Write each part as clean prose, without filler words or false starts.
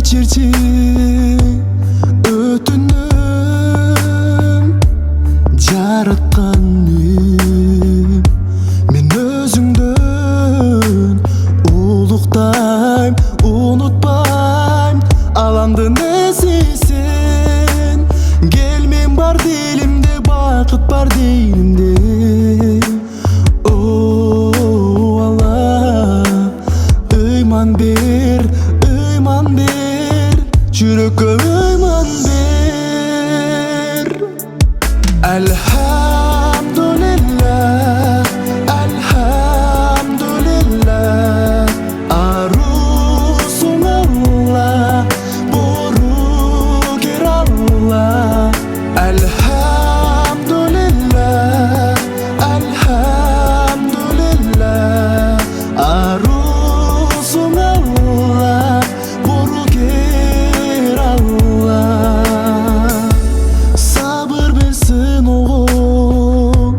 кечирчи өтүнүм жаратканым мен өзүңдөн улуктайм унутпайм аламдын эсисин келмен бар дилимде бакыт бар дейимде ыйман бер жүрөккө ыйман бер Элхамдулиллах элхамдулиллах арусуң Алла бурукер Алла Элхамдулиллах элхамдулиллах арусуң Алла бурукер Алла сабыр берсин оғлум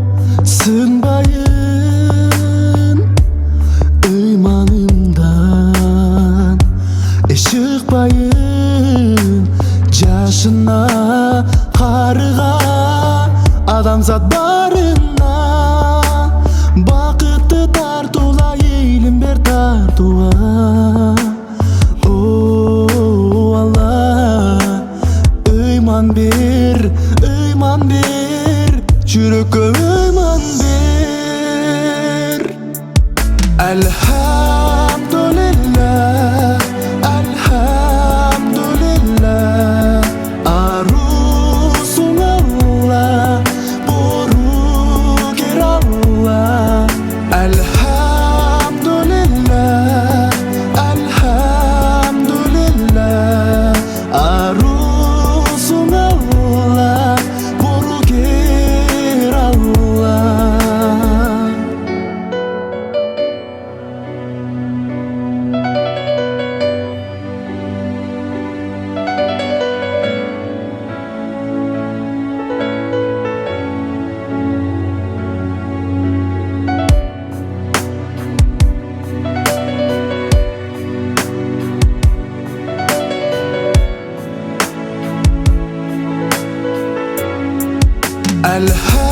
сынбайын ыйманымдан шыкпайын жашына карыга адамзат барына бакытты тартуула эйлин бер тартууга Алла ыйман бер жүрөккө ыйман бер Элхамдулиллах элхамдулиллах арусуң Алла бурукер Алла Элхамдулиллах элхамдулиллах арусуң Алла бурукер Алла الهام